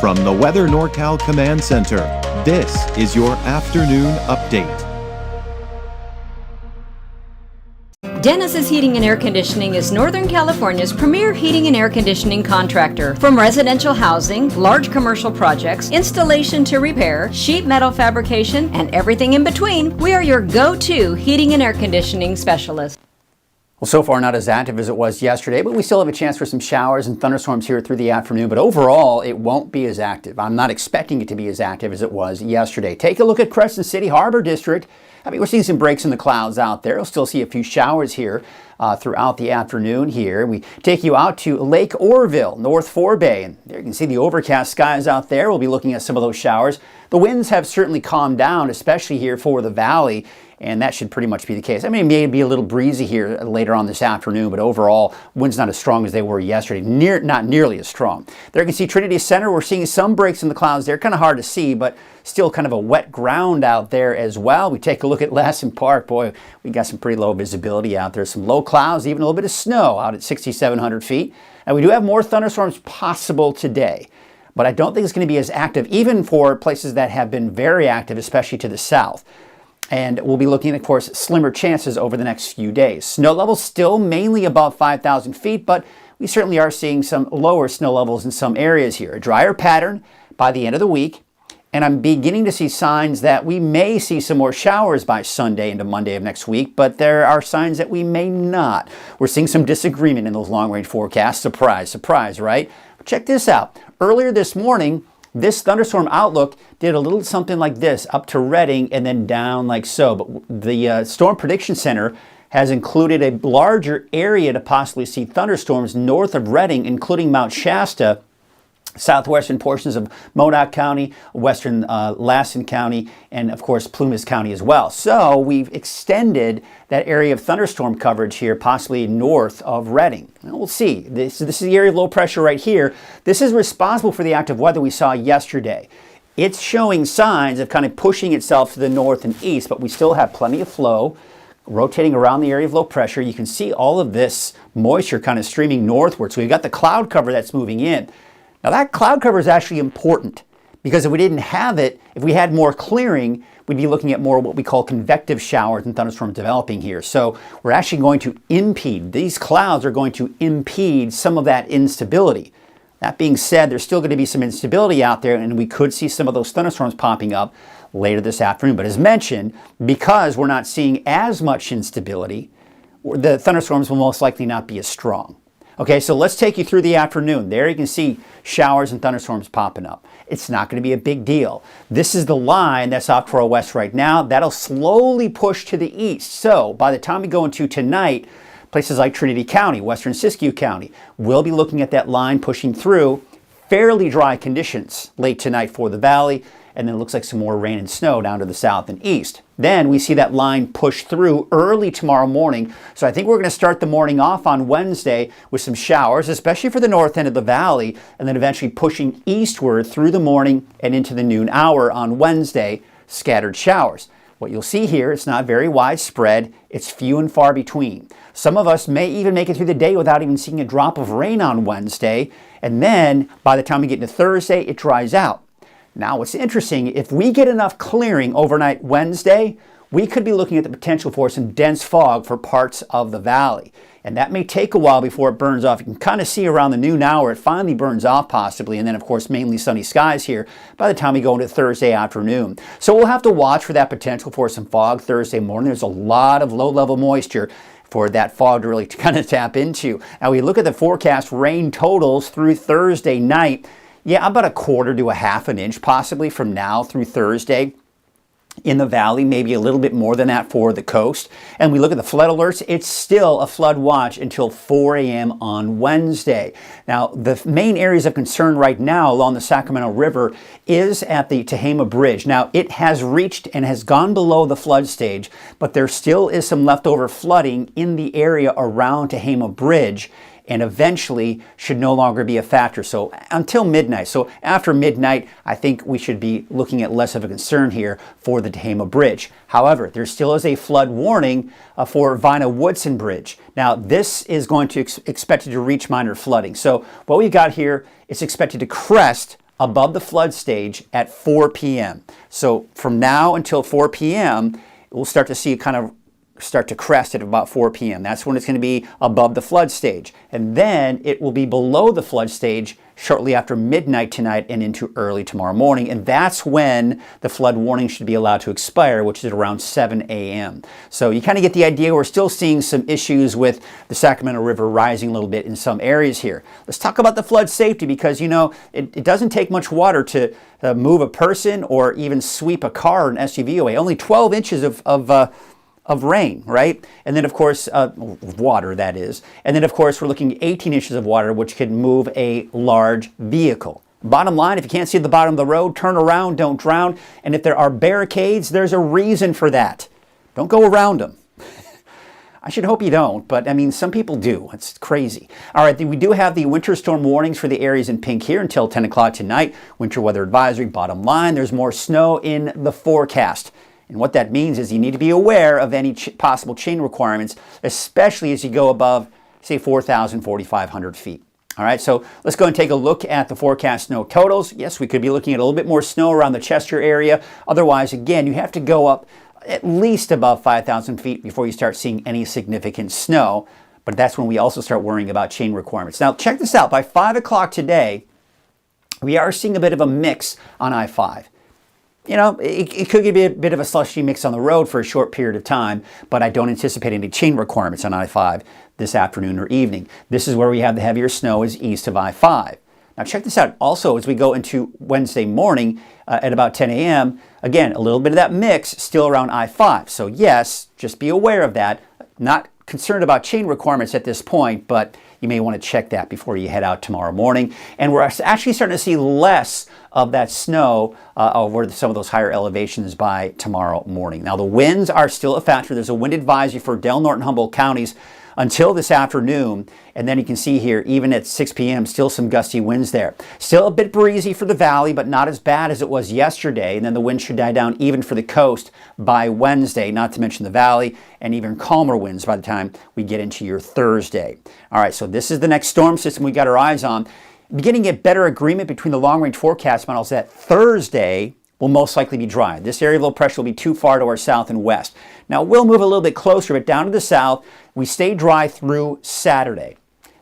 From the Weather NorCal Command Center, this is your afternoon update. Dennis's Heating and Air Conditioning is Northern California's premier heating and air conditioning contractor. From residential housing, large commercial projects, installation to repair, sheet metal fabrication, and everything in between, we are your go-to heating and air conditioning specialist. Well, so far not as active as it was yesterday, but we still have a chance for some showers and thunderstorms here through the afternoon. But overall, it won't be as active. I'm not expecting it to be as active as it was yesterday. Take a look at Crescent City Harbor District. I mean, we're seeing some breaks in the clouds out there. We'll still see a few showers here throughout the afternoon here. We take you out to Lake Oroville, North Forebay, and there you can see the overcast skies out there. We'll be looking at some of those showers. The winds have certainly calmed down, especially here for the valley, and that should pretty much be the case. I mean, it may be a little breezy here later on this afternoon, but overall, winds not as strong as they were yesterday, not nearly as strong. There you can see Trinity Center. We're seeing some breaks in the clouds there. Kind of hard to see, but still kind of a wet ground out there as well. We take a look at Lassen Park. Boy, we got some pretty low visibility out there. Some low clouds, even a little bit of snow out at 6,700 feet. And we do have more thunderstorms possible today, but I don't think it's going to be as active, even for places that have been very active, especially to the south. And we'll be looking at, of course, slimmer chances over the next few days. Snow levels still mainly above 5,000 feet, but we certainly are seeing some lower snow levels in some areas here. A drier pattern by the end of the week, and I'm beginning to see signs that we may see some more showers by Sunday into Monday of next week, but there are signs that we may not. We're seeing some disagreement in those long-range forecasts. Surprise, surprise, right? Check this out. Earlier this morning, this thunderstorm outlook did a little something like this, up to Redding and then down like so. But the Storm Prediction Center has included a larger area to possibly see thunderstorms north of Redding, including Mount Shasta, southwestern portions of Modoc County, western Lassen County, and of course Plumas County as well. So we've extended that area of thunderstorm coverage here, possibly north of Redding. And we'll see. This is the area of low pressure right here. This is responsible for the active weather we saw yesterday. It's showing signs of kind of pushing itself to the north and east, but we still have plenty of flow rotating around the area of low pressure. You can see all of this moisture kind of streaming northward. So we've got the cloud cover that's moving in. Now that cloud cover is actually important because if we didn't have it, if we had more clearing, we'd be looking at more what we call convective showers and thunderstorms developing here. So we're actually going to impede, these clouds are going to impede some of that instability. That being said, there's still going to be some instability out there, and we could see some of those thunderstorms popping up later this afternoon. But as mentioned, because we're not seeing as much instability, the thunderstorms will most likely not be as strong. Okay, so let's take you through the afternoon. There you can see showers and thunderstorms popping up. It's not going to be a big deal. This is the line that's off to our west right now. That'll slowly push to the east. So by the time we go into tonight, places like Trinity County, western Siskiyou County, we'll be looking at that line pushing through. Fairly dry conditions late tonight for the valley, and then it looks like some more rain and snow down to the south and east. Then we see that line push through early tomorrow morning. So I think we're going to start the morning off on Wednesday with some showers, especially for the north end of the valley, and then eventually pushing eastward through the morning and into the noon hour on Wednesday, scattered showers. What you'll see here, it's not very widespread. It's few and far between. Some of us may even make it through the day without even seeing a drop of rain on Wednesday. And then by the time we get into Thursday, it dries out. Now, what's interesting, if we get enough clearing overnight Wednesday, we could be looking at the potential for some dense fog for parts of the valley. And that may take a while before it burns off. You can kind of see around the noon hour, it finally burns off possibly. And then, of course, mainly sunny skies here by the time we go into Thursday afternoon. So we'll have to watch for that potential for some fog Thursday morning. There's a lot of low-level moisture for that fog to really kind of tap into. Now, we look at the forecast rain totals through Thursday night. Yeah, about a quarter to a half an inch possibly from now through Thursday in the valley, maybe a little bit more than that for the coast. And we look at the flood alerts, it's still a flood watch until 4 a.m. on Wednesday. Now, the main areas of concern right now along the Sacramento River is at the Tehama Bridge. Now, it has reached and has gone below the flood stage, but there still is some leftover flooding in the area around Tehama Bridge, and eventually should no longer be a factor. So until midnight. So after midnight, I think we should be looking at less of a concern here for the Tehama Bridge. However, there still is a flood warning for Vina-Woodson Bridge. Now, this is going to expected to reach minor flooding. So what we've got here is expected to crest above the flood stage at 4 p.m. So from now until 4 p.m., we'll start to see kind of start to crest at about 4 p.m. That's when it's going to be above the flood stage. And then it will be below the flood stage shortly after midnight tonight and into early tomorrow morning. And that's when the flood warning should be allowed to expire, which is around 7 a.m. So you kind of get the idea. We're still seeing some issues with the Sacramento River rising a little bit in some areas here. Let's talk about the flood safety because, you know, it doesn't take much water to move a person or even sweep a car or an SUV away. Only 12 inches of rain, right? And then, of course, water, that is. And then, of course, we're looking at 18 inches of water, which can move a large vehicle. Bottom line, if you can't see the bottom of the road, turn around, don't drown. And if there are barricades, there's a reason for that. Don't go around them. I should hope you don't, but I mean, some people do. It's crazy. All right, we do have the winter storm warnings for the areas in pink here until 10 o'clock tonight. Winter weather advisory, bottom line, there's more snow in the forecast. And what that means is you need to be aware of any possible chain requirements, especially as you go above, say, 4,000, 4,500 feet. All right, so let's go and take a look at the forecast snow totals. Yes, we could be looking at a little bit more snow around the Chester area. Otherwise, again, you have to go up at least above 5,000 feet before you start seeing any significant snow. But that's when we also start worrying about chain requirements. Now, check this out. By 5 o'clock today, we are seeing a bit of a mix on I-5. You know, it could be a bit of a slushy mix on the road for a short period of time, but I don't anticipate any chain requirements on I-5 this afternoon or evening. This is where we have the heavier snow is east of I-5. Now check this out also as we go into Wednesday morning at about 10 a.m. Again, a little bit of that mix still around I-5. So yes, just be aware of that. Not concerned about chain requirements at this point, but you may want to check that before you head out tomorrow morning. And we're actually starting to see less of that snow over some of those higher elevations by tomorrow morning. Now the winds are still a factor. There's a wind advisory for Del Norte and Humboldt counties until this afternoon. And then you can see here, even at 6 p.m., still some gusty winds there. Still a bit breezy for the valley, but not as bad as it was yesterday. And then the wind should die down even for the coast by Wednesday, not to mention the valley, and even calmer winds by the time we get into your Thursday. All right, so this is the next storm system we got our eyes on. Beginning to get better agreement between the long-range forecast models that Thursday will most likely be dry. This area of low pressure will be too far to our south and west. Now, we'll move a little bit closer, but down to the south, we stay dry through Saturday.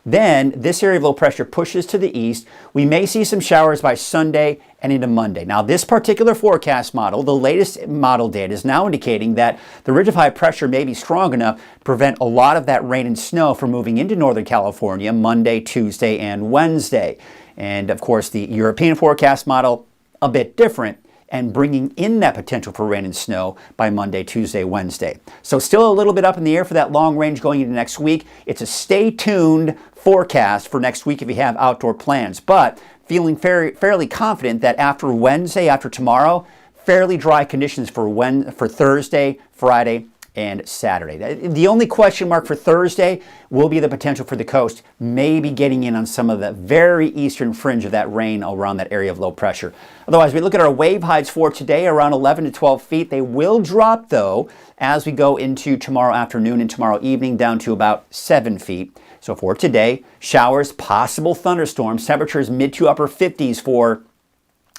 Then, this area of low pressure pushes to the east. We may see some showers by Sunday and into Monday. Now, this particular forecast model, the latest model data, is now indicating that the ridge of high pressure may be strong enough to prevent a lot of that rain and snow from moving into Northern California Monday, Tuesday, and Wednesday. And, of course, the European forecast model, a bit different, and bringing in that potential for rain and snow by Monday, Tuesday, Wednesday. So still a little bit up in the air for that long range going into next week. It's a stay tuned forecast for next week if you have outdoor plans, but feeling fairly confident that after Wednesday, after tomorrow, fairly dry conditions for Thursday, Friday, and Saturday. The only question mark for Thursday will be the potential for the coast maybe getting in on some of the very eastern fringe of that rain around that area of low pressure. Otherwise, we look at our wave heights for today around 11 to 12 feet. They will drop, though, as we go into tomorrow afternoon and tomorrow evening down to about 7 feet. So for today, showers, possible thunderstorms, temperatures mid to upper 50s for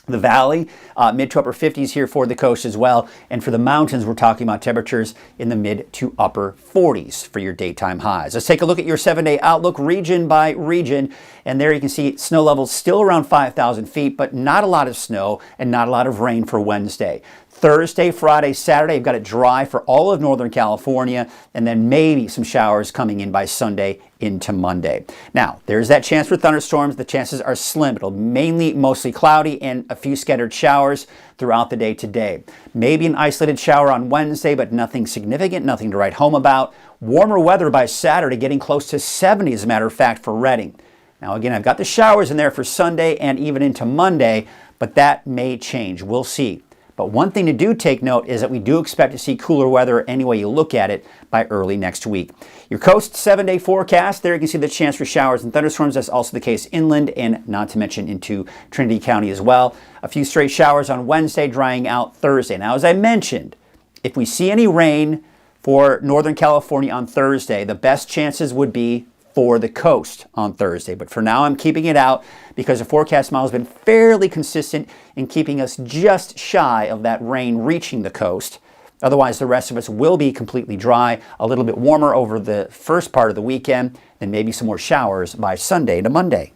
the valley, mid to upper 50s here for the coast as well. And for the mountains, we're talking about temperatures in the mid to upper 40s for your daytime highs. Let's take a look at your 7-day outlook region by region. And there you can see snow levels still around 5,000 feet, but not a lot of snow and not a lot of rain for Wednesday. Thursday, Friday, Saturday, you've got it dry for all of Northern California, and then maybe some showers coming in by Sunday into Monday. Now, there's that chance for thunderstorms. The chances are slim. It'll mostly cloudy and a few scattered showers throughout the day today. Maybe an isolated shower on Wednesday, but nothing significant, nothing to write home about. Warmer weather by Saturday, getting close to 70 as a matter of fact for Redding. Now, again, I've got the showers in there for Sunday and even into Monday, but that may change. We'll see. But one thing to do take note is that we do expect to see cooler weather any way you look at it by early next week. Your coast 7-day forecast, there you can see the chance for showers and thunderstorms. That's also the case inland and not to mention into Trinity County as well. A few stray showers on Wednesday, drying out Thursday. Now, as I mentioned, if we see any rain for Northern California on Thursday, the best chances would be for the coast on Thursday. But for now, I'm keeping it out because the forecast model has been fairly consistent in keeping us just shy of that rain reaching the coast. Otherwise, the rest of us will be completely dry, a little bit warmer over the first part of the weekend, and maybe some more showers by Sunday to Monday.